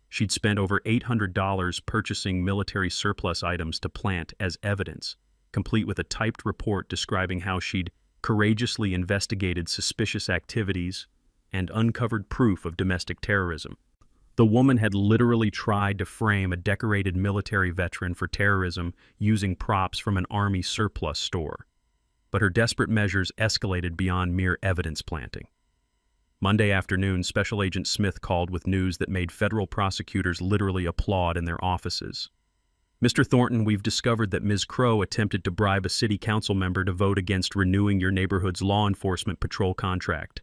She'd spent over $800 purchasing military surplus items to plant as evidence, complete with a typed report describing how she'd courageously investigated suspicious activities and uncovered proof of domestic terrorism. The woman had literally tried to frame a decorated military veteran for terrorism using props from an Army surplus store. But her desperate measures escalated beyond mere evidence planting. Monday afternoon, Special Agent Smith called with news that made federal prosecutors literally applaud in their offices. Mr. Thornton, we've discovered that Ms. Crow attempted to bribe a city council member to vote against renewing your neighborhood's law enforcement patrol contract.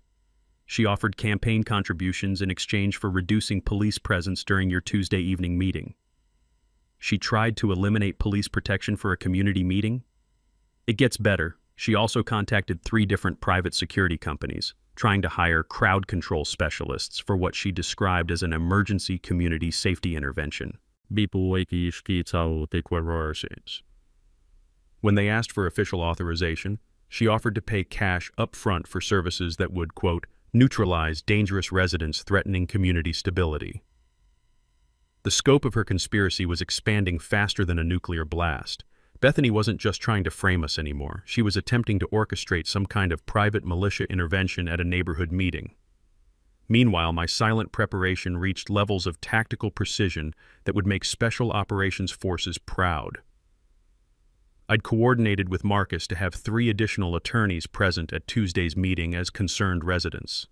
She offered campaign contributions in exchange for reducing police presence during your Tuesday evening meeting. She tried to eliminate police protection for a community meeting? It gets better. She also contacted 3 different private security companies, trying to hire crowd control specialists for what she described as an emergency community safety intervention. When they asked for official authorization, she offered to pay cash up front for services that would, quote, neutralize dangerous residents threatening community stability. The scope of her conspiracy was expanding faster than a nuclear blast. Bethany wasn't just trying to frame us anymore. She was attempting to orchestrate some kind of private militia intervention at a neighborhood meeting. Meanwhile, my silent preparation reached levels of tactical precision that would make Special Operations Forces proud. I'd coordinated with Marcus to have 3 additional attorneys present at Tuesday's meeting as concerned residents.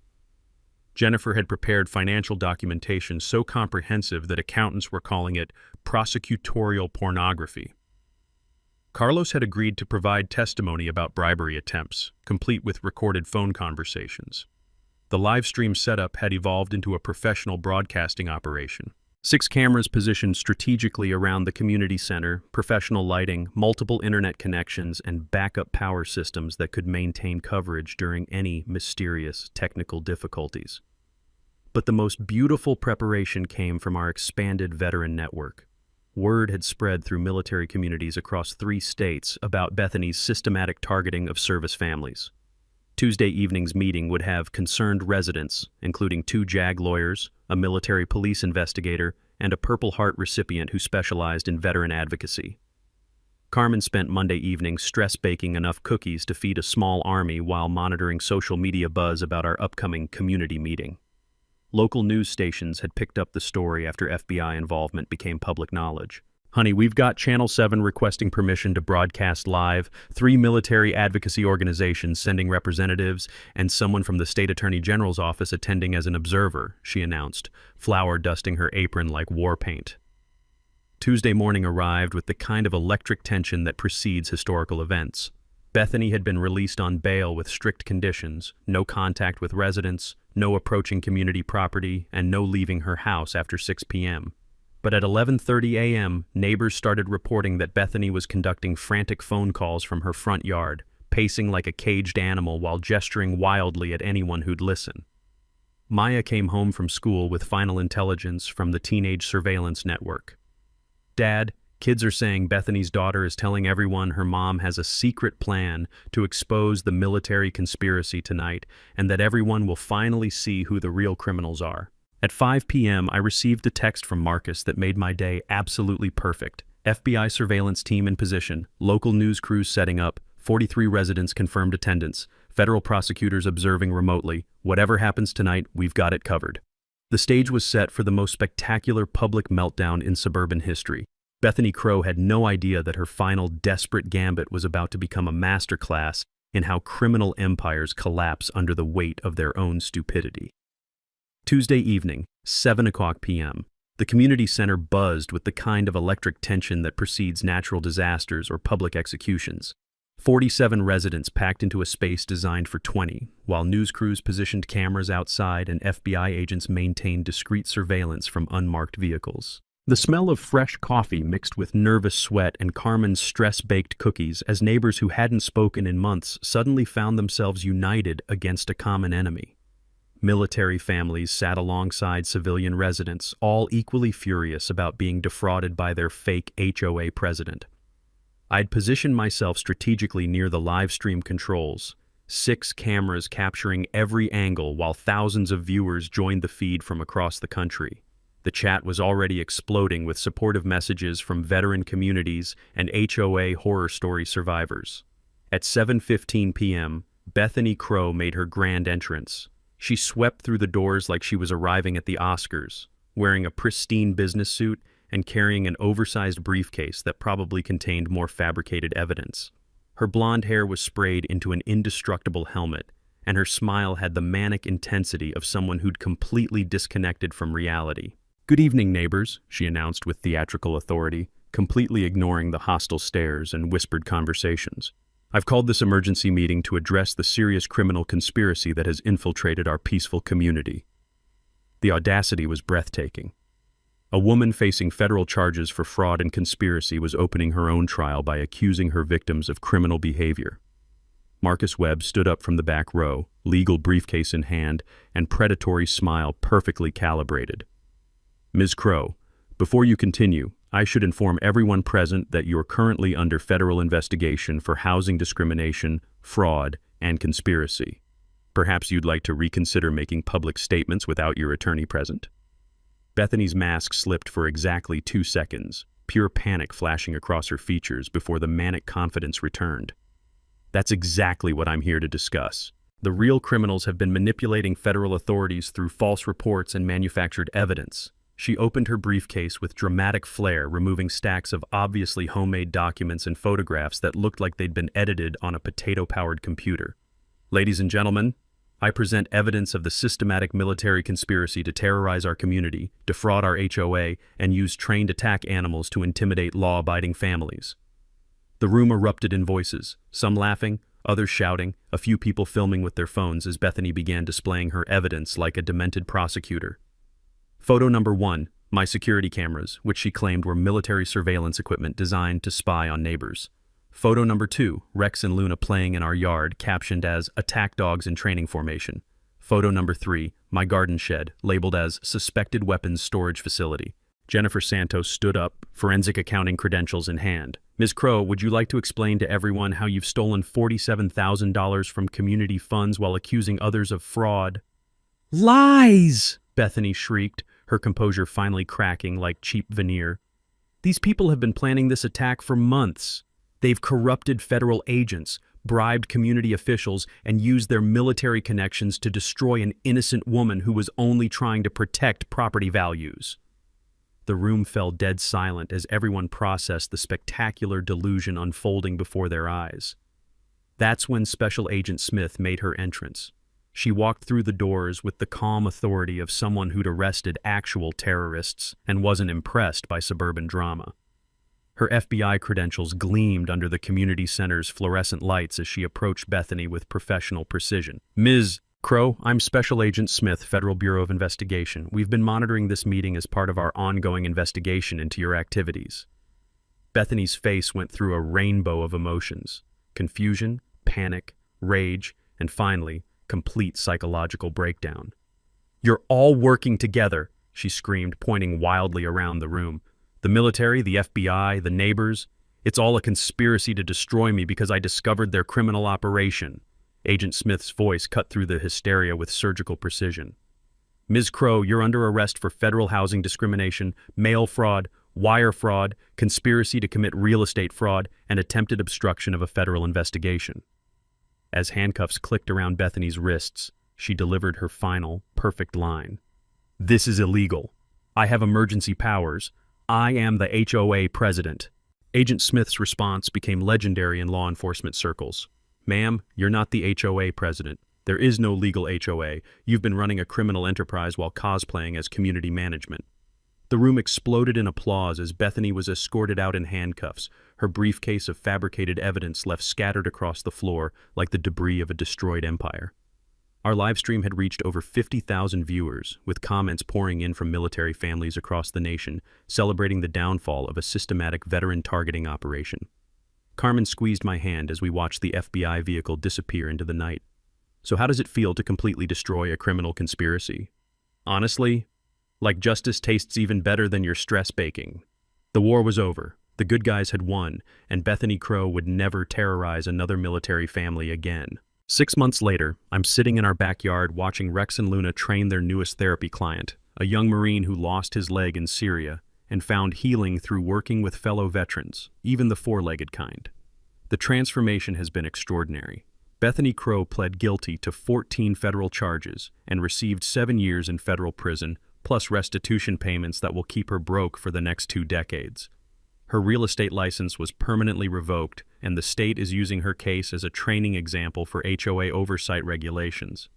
Jennifer had prepared financial documentation so comprehensive that accountants were calling it prosecutorial pornography. Carlos had agreed to provide testimony about bribery attempts, complete with recorded phone conversations. The live stream setup had evolved into a professional broadcasting operation. 6 cameras positioned strategically around the community center, professional lighting, multiple internet connections, and backup power systems that could maintain coverage during any mysterious technical difficulties. But the most beautiful preparation came from our expanded veteran network. Word had spread through military communities across 3 states about Bethany's systematic targeting of service families. Tuesday evening's meeting would have concerned residents, including 2 JAG lawyers, a military police investigator, and a Purple Heart recipient who specialized in veteran advocacy. Carmen spent Monday evening stress-baking enough cookies to feed a small army while monitoring social media buzz about our upcoming community meeting. Local news stations had picked up the story after FBI involvement became public knowledge. Honey, we've got Channel 7 requesting permission to broadcast live, 3 military advocacy organizations sending representatives, and someone from the State Attorney General's office attending as an observer, she announced, flour dusting her apron like war paint. Tuesday morning arrived with the kind of electric tension that precedes historical events. Bethany had been released on bail with strict conditions, no contact with residents, no approaching community property, and no leaving her house after 6 p.m. But at 11:30 a.m., neighbors started reporting that Bethany was conducting frantic phone calls from her front yard, pacing like a caged animal while gesturing wildly at anyone who'd listen. Maya came home from school with final intelligence from the teenage surveillance network. Dad, kids are saying Bethany's daughter is telling everyone her mom has a secret plan to expose the military conspiracy tonight and that everyone will finally see who the real criminals are. At 5 p.m., I received a text from Marcus that made my day absolutely perfect. FBI surveillance team in position, local news crews setting up, 43 residents confirmed attendance, federal prosecutors observing remotely. Whatever happens tonight, we've got it covered. The stage was set for the most spectacular public meltdown in suburban history. Bethany Crow had no idea that her final desperate gambit was about to become a masterclass in how criminal empires collapse under the weight of their own stupidity. Tuesday evening, 7:00 p.m. The community center buzzed with the kind of electric tension that precedes natural disasters or public executions. 47 residents packed into a space designed for 20, while news crews positioned cameras outside and FBI agents maintained discreet surveillance from unmarked vehicles. The smell of fresh coffee mixed with nervous sweat and Carmen's stress-baked cookies as neighbors who hadn't spoken in months suddenly found themselves united against a common enemy. Military families sat alongside civilian residents, all equally furious about being defrauded by their fake HOA president. I'd positioned myself strategically near the live stream controls, 6 cameras capturing every angle while thousands of viewers joined the feed from across the country. The chat was already exploding with supportive messages from veteran communities and HOA horror story survivors. At 7:15 p.m., Bethany Crow made her grand entrance. She swept through the doors like she was arriving at the Oscars, wearing a pristine business suit and carrying an oversized briefcase that probably contained more fabricated evidence. Her blonde hair was sprayed into an indestructible helmet, and her smile had the manic intensity of someone who'd completely disconnected from reality. "Good evening, neighbors," she announced with theatrical authority, completely ignoring the hostile stares and whispered conversations. "I've called this emergency meeting to address the serious criminal conspiracy that has infiltrated our peaceful community." The audacity was breathtaking. A woman facing federal charges for fraud and conspiracy was opening her own trial by accusing her victims of criminal behavior. Marcus Webb stood up from the back row, legal briefcase in hand, and predatory smile perfectly calibrated. "Ms. Crow, before you continue, I should inform everyone present that you're currently under federal investigation for housing discrimination, fraud, and conspiracy. Perhaps you'd like to reconsider making public statements without your attorney present?" Bethany's mask slipped for exactly 2 seconds, pure panic flashing across her features before the manic confidence returned. "That's exactly what I'm here to discuss. The real criminals have been manipulating federal authorities through false reports and manufactured evidence." She opened her briefcase with dramatic flair, removing stacks of obviously homemade documents and photographs that looked like they'd been edited on a potato-powered computer. "Ladies and gentlemen, I present evidence of the systematic military conspiracy to terrorize our community, defraud our HOA, and use trained attack animals to intimidate law-abiding families." The room erupted in voices, some laughing, others shouting, a few people filming with their phones as Bethany began displaying her evidence like a demented prosecutor. Photo number 1, my security cameras, which she claimed were military surveillance equipment designed to spy on neighbors. Photo number 2, Rex and Luna playing in our yard, captioned as "Attack Dogs in Training Formation." Photo number 3, my garden shed, labeled as "Suspected Weapons Storage Facility." Jennifer Santos stood up, forensic accounting credentials in hand. "Ms. Crow, would you like to explain to everyone how you've stolen $47,000 from community funds while accusing others of fraud?" "Lies!" Bethany shrieked, her composure finally cracking like cheap veneer. "These people have been planning this attack for months. They've corrupted federal agents, bribed community officials, and used their military connections to destroy an innocent woman who was only trying to protect property values." The room fell dead silent as everyone processed the spectacular delusion unfolding before their eyes. That's when Special Agent Smith made her entrance. She walked through the doors with the calm authority of someone who'd arrested actual terrorists and wasn't impressed by suburban drama. Her FBI credentials gleamed under the community center's fluorescent lights as she approached Bethany with professional precision. "Ms. Crow, I'm Special Agent Smith, Federal Bureau of Investigation. We've been monitoring this meeting as part of our ongoing investigation into your activities." Bethany's face went through a rainbow of emotions: confusion, panic, rage, and finally, complete psychological breakdown. "You're all working together," she screamed, pointing wildly around the room. The military, the FBI, the neighbors, it's all a conspiracy to destroy me because I discovered their criminal operation. Agent Smith's voice cut through the hysteria with surgical precision. Ms. Crow, you're under arrest for federal housing discrimination, mail fraud, wire fraud, conspiracy to commit real estate fraud, and attempted obstruction of a federal investigation. As handcuffs clicked around Bethany's wrists, she delivered her final, perfect line. This is illegal. I have emergency powers. I am the HOA president. Agent Smith's response became legendary in law enforcement circles. Ma'am, you're not the HOA president. There is no legal HOA. You've been running a criminal enterprise while cosplaying as community management. The room exploded in applause as Bethany was escorted out in handcuffs, her briefcase of fabricated evidence left scattered across the floor like the debris of a destroyed empire. Our livestream had reached over 50,000 viewers, with comments pouring in from military families across the nation, celebrating the downfall of a systematic veteran targeting operation. Carmen squeezed my hand as we watched the FBI vehicle disappear into the night. So how does it feel to completely destroy a criminal conspiracy? Honestly, like justice tastes even better than your stress baking. The war was over, the good guys had won, and Bethany Crow would never terrorize another military family again. 6 months later, I'm sitting in our backyard watching Rex and Luna train their newest therapy client, a young Marine who lost his leg in Syria and found healing through working with fellow veterans, even the four-legged kind. The transformation has been extraordinary. Bethany Crow pled guilty to 14 federal charges and received 7 years in federal prison, plus restitution payments that will keep her broke for the next 2 decades. Her real estate license was permanently revoked, and the state is using her case as a training example for HOA oversight regulations.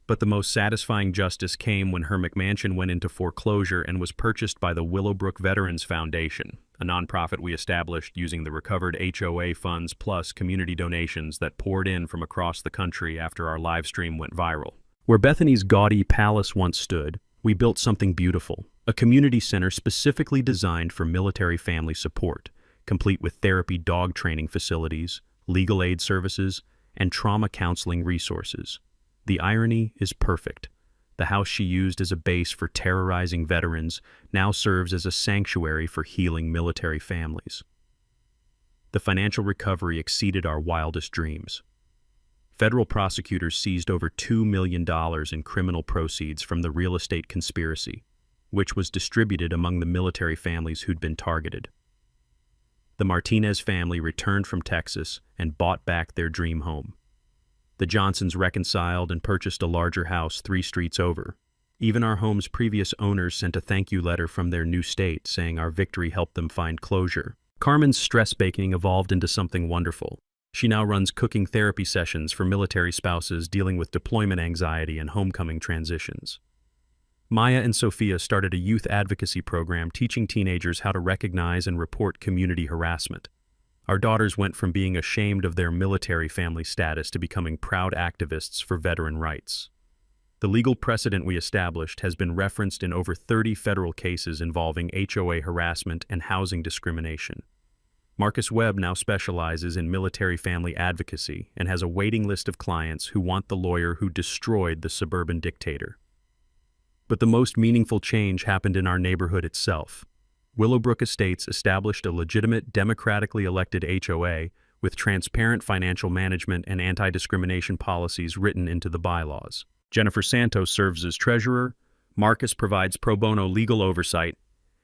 But the most satisfying justice came when her McMansion went into foreclosure and was purchased by the Willowbrook Veterans Foundation, a nonprofit we established using the recovered HOA funds plus community donations that poured in from across the country after our live stream went viral. Where Bethany's gaudy palace once stood, we built something beautiful, a community center specifically designed for military family support, complete with therapy dog training facilities, legal aid services, and trauma counseling resources. The irony is perfect. The house she used as a base for terrorizing veterans now serves as a sanctuary for healing military families. The financial recovery exceeded our wildest dreams. Federal prosecutors seized over $2 million in criminal proceeds from the real estate conspiracy, which was distributed among the military families who'd been targeted. The Martinez family returned from Texas and bought back their dream home. The Johnsons reconciled and purchased a larger house 3 streets over. Even our home's previous owners sent a thank you letter from their new state saying our victory helped them find closure. Carmen's stress baking evolved into something wonderful. She now runs cooking therapy sessions for military spouses dealing with deployment anxiety and homecoming transitions. Maya and Sophia started a youth advocacy program teaching teenagers how to recognize and report community harassment. Our daughters went from being ashamed of their military family status to becoming proud activists for veteran rights. The legal precedent we established has been referenced in over 30 federal cases involving HOA harassment and housing discrimination. Marcus Webb now specializes in military family advocacy and has a waiting list of clients who want the lawyer who destroyed the suburban dictator. But the most meaningful change happened in our neighborhood itself. Willowbrook Estates established a legitimate, democratically elected HOA with transparent financial management and anti-discrimination policies written into the bylaws. Jennifer Santos serves as treasurer, Marcus provides pro bono legal oversight,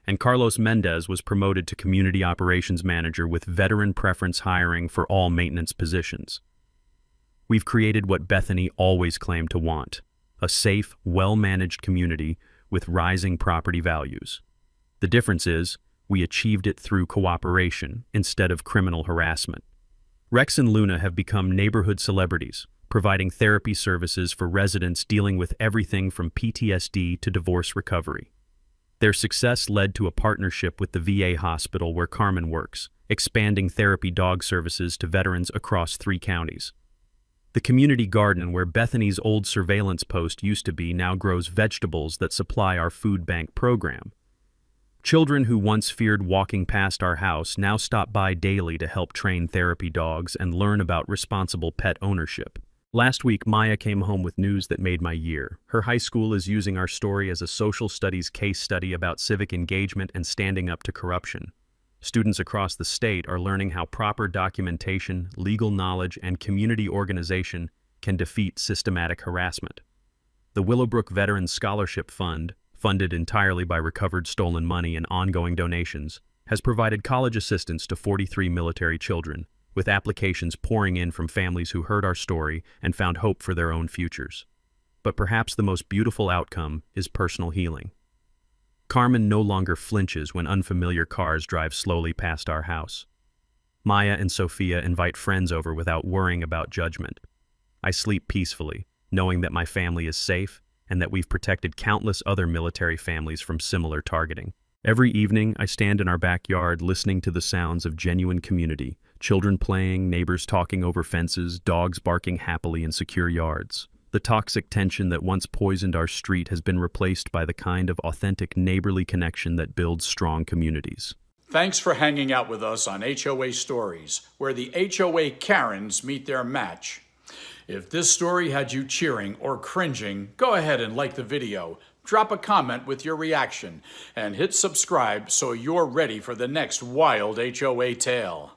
and Carlos Mendez was promoted to community operations manager with veteran preference hiring for all maintenance positions. We've created what Bethany always claimed to want: a safe, well-managed community with rising property values. The difference is, we achieved it through cooperation instead of criminal harassment. Rex and Luna have become neighborhood celebrities, providing therapy services for residents dealing with everything from PTSD to divorce recovery. Their success led to a partnership with the VA hospital where Carmen works, expanding therapy dog services to veterans across 3 counties. The community garden where Bethany's old surveillance post used to be now grows vegetables that supply our food bank program. Children who once feared walking past our house now stop by daily to help train therapy dogs and learn about responsible pet ownership. Last week, Maya came home with news that made my year. Her high school is using our story as a social studies case study about civic engagement and standing up to corruption. Students across the state are learning how proper documentation, legal knowledge, and community organization can defeat systematic harassment. The Willowbrook Veterans Scholarship Fund, funded entirely by recovered stolen money and ongoing donations, has provided college assistance to 43 military children, with applications pouring in from families who heard our story and found hope for their own futures. But perhaps the most beautiful outcome is personal healing. Carmen no longer flinches when unfamiliar cars drive slowly past our house. Maya and Sophia invite friends over without worrying about judgment. I sleep peacefully, knowing that my family is safe and that we've protected countless other military families from similar targeting. Every evening, I stand in our backyard listening to the sounds of genuine community, children playing, neighbors talking over fences, dogs barking happily in secure yards. The toxic tension that once poisoned our street has been replaced by the kind of authentic neighborly connection that builds strong communities. Thanks for hanging out with us on HOA Stories, where the HOA Karens meet their match. If this story had you cheering or cringing, go ahead and like the video, drop a comment with your reaction, and hit subscribe so you're ready for the next wild HOA tale.